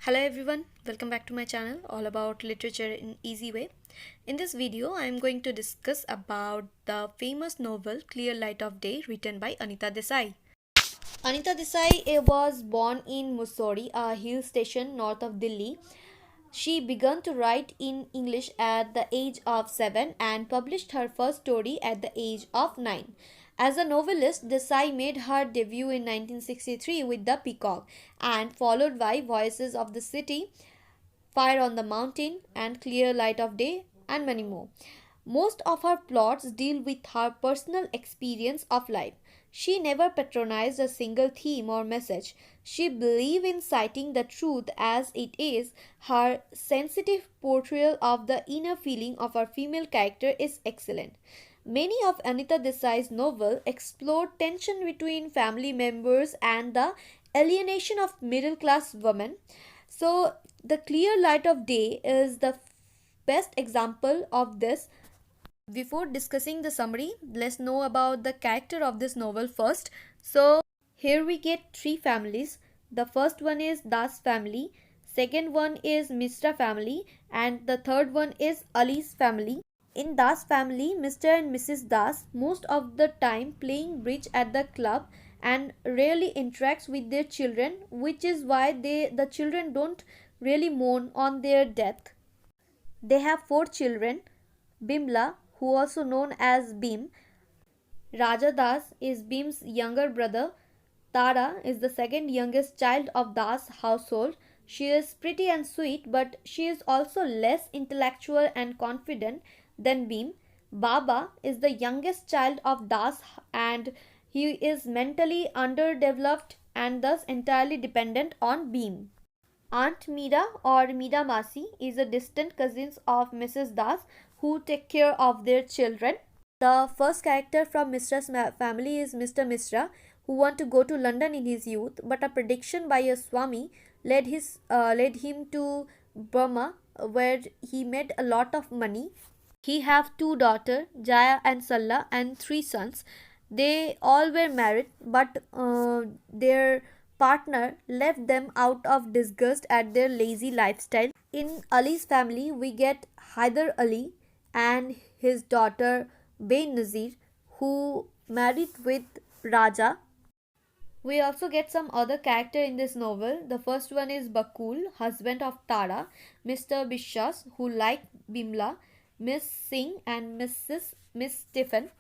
Hello everyone, welcome back to my channel all about literature in easy way. In this video, I am going to discuss about the famous novel Clear Light of Day written by Anita Desai. Anita Desai was born in Mussoorie, a hill station north of Delhi. She began to write in English at the age of 7 and published her first story at the age of 9. As a novelist, Desai made her debut in 1963 with The Peacock and followed by Voices of the City, Fire on the Mountain, and Clear Light of Day, and many more. Most of her plots deal with her personal experience of life. She never patronized a single theme or message. She believed in citing the truth as it is. Her sensitive portrayal of the inner feeling of her female character is excellent. Many of Anita Desai's novels explore tension between family members and the alienation of middle class women. So, The Clear Light of Day is the best example of this. Before discussing the summary, let's know about the character of this novel first. So, here we get three families. The first one is Das family, second one is Mishra family, and the third one is Ali's family. In Das family, Mr. and Mrs. Das most of the time playing bridge at the club and rarely interacts with their children, which is why the children don't really mourn on their death. They have four children. Bimla, who also known as Bim. Raja Das is Bim's younger brother. Tara is the second youngest child of Das household. She is pretty and sweet, but she is also less intellectual and confident than Bim. Baba is the youngest child of Das and he is mentally underdeveloped and thus entirely dependent on Bim. Aunt Mira or Mira Masi is a distant cousin of Mrs. Das who take care of their children. The first character from Mishra's family is Mr. Mishra, who want to go to London in his youth, but a prediction by a Swami led him to Burma, where he made a lot of money. He have two daughters, Jaya and Salla, and three sons. They all were married, but their partner left them out of disgust at their lazy lifestyle. In Ali's family, we get Hyder Ali and his daughter Benazir, who married with Raja. We also get some other character in this novel. The first one is Bakul, husband of Tara, Mr. Bishas, who like Bimla, Miss Singh and Miss Stephen.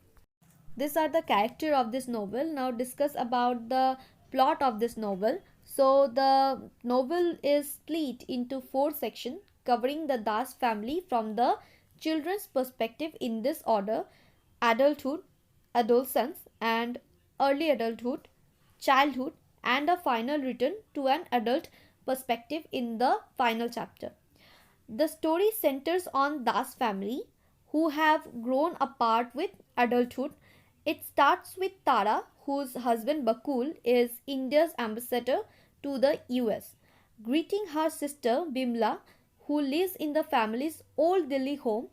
These are the character of this novel. Now discuss about the plot of this novel. So the novel is split into four sections covering the Das family from the children's perspective in this order: adulthood, adolescence, and early adulthood, childhood, and a final return to an adult perspective in the final chapter. The story centers on Das family who have grown apart with adulthood. It starts with Tara, whose husband Bakul is India's ambassador to the US, greeting her sister Bimla, who lives in the family's old Delhi home,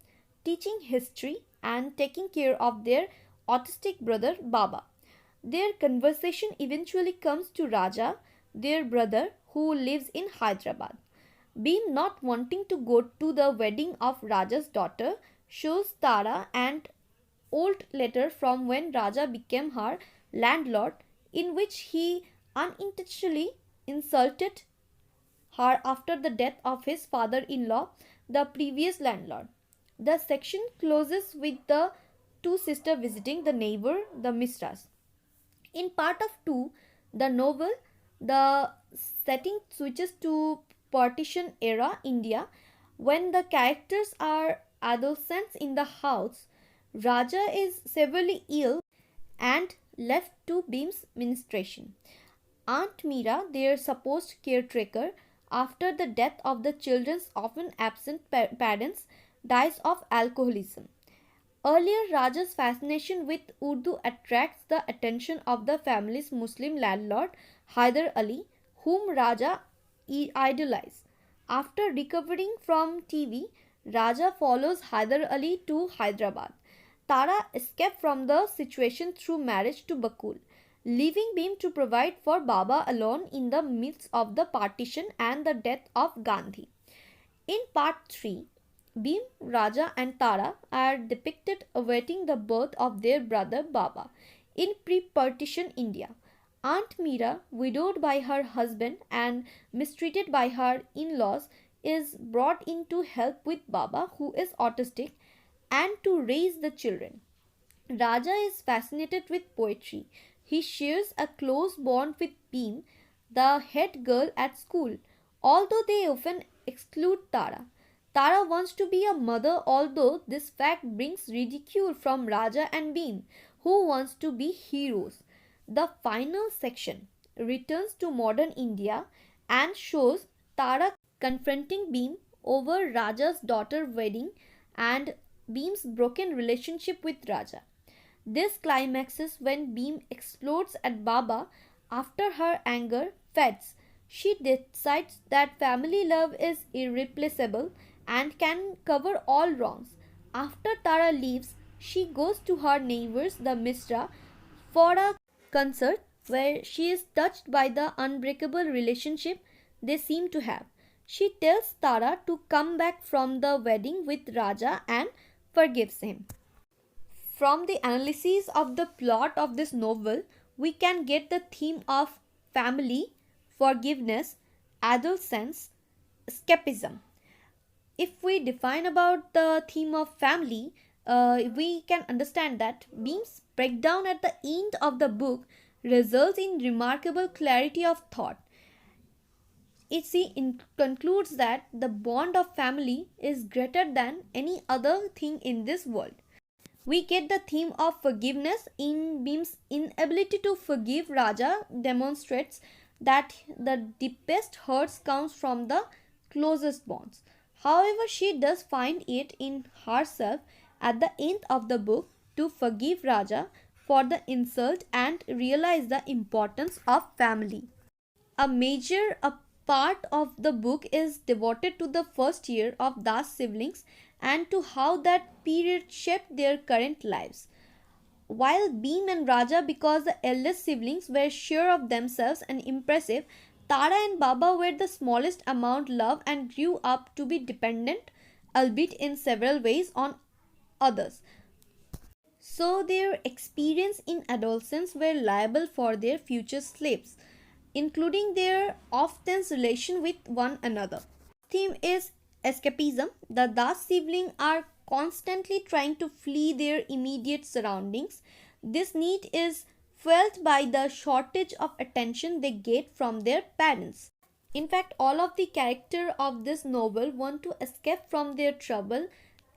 teaching history and taking care of their autistic brother Baba. Their conversation eventually comes to Raja, their brother, who lives in Hyderabad. Bim, not wanting to go to the wedding of Raja's daughter, shows Tara an old letter from when Raja became her landlord, in which he unintentionally insulted her after the death of his father-in-law, the previous landlord. The section closes with the two sisters visiting the neighbor, the Mistras. In part of 2, the novel, the setting switches to partition era India when the characters are adolescents in the house. Raja is severely ill and left to Bim's ministration. Aunt Mira, their supposed caretaker, after the death of the children's often absent parents, dies of alcoholism. Earlier, Raja's fascination with Urdu attracts the attention of the family's Muslim landlord, Hyder Ali, whom Raja idolizes. After recovering from TB, Raja follows Hyder Ali to Hyderabad. Tara escaped from the situation through marriage to Bakul. leaving Bhim to provide for Baba alone in the midst of the partition and the death of Gandhi. In part 3, Bhim, Raja, and Tara are depicted awaiting the birth of their brother Baba in pre partition India. Aunt Meera, widowed by her husband and mistreated by her in laws, is brought in to help with Baba, who is autistic, and to raise the children. Raja is fascinated with poetry. He shares a close bond with Beam, the head girl at school, although they often exclude Tara. Tara wants to be a mother, although this fact brings ridicule from Raja and Beam, who wants to be heroes. The final section returns to modern India and shows Tara confronting Beam over Raja's daughter wedding and Beam's broken relationship with Raja. This climaxes when Beam explodes at Baba after her anger fades. She decides that family love is irreplaceable and can cover all wrongs. After Tara leaves, she goes to her neighbors, the Mishra, for a concert where she is touched by the unbreakable relationship they seem to have. She tells Tara to come back from the wedding with Raja and forgives him. From the analysis of the plot of this novel, we can get the theme of family, forgiveness, adolescence, escapism. If we define about the theme of family, we can understand that Beam's breakdown at the end of the book results in remarkable clarity of thought. Concludes that the bond of family is greater than any other thing in this world. We get the theme of forgiveness in Beam's inability to forgive Raja demonstrates that the deepest hurts comes from the closest bonds. However, she does find it in herself at the end of the book to forgive Raja for the insult and realize the importance of family. A part of the book is devoted to the first year of Das siblings and to how that period shaped their current lives. While Beam and Raja, because the eldest siblings, were sure of themselves and impressive, Tara and Baba were the smallest amount loved and grew up to be dependent, albeit in several ways, on others. So their experience in adolescence were liable for their future slaves, including their oft-tense relation with one another. Theme is escapism. The Das siblings are constantly trying to flee their immediate surroundings. This need is felt by the shortage of attention they get from their parents. In fact, all of the characters of this novel want to escape from their trouble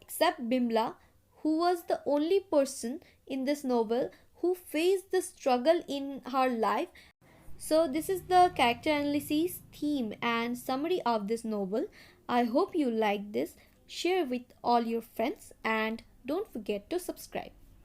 except Bimla, who was the only person in this novel who faced the struggle in her life. So this is the character analysis, theme and summary of this novel. I hope you like this. Share with all your friends and don't forget to subscribe.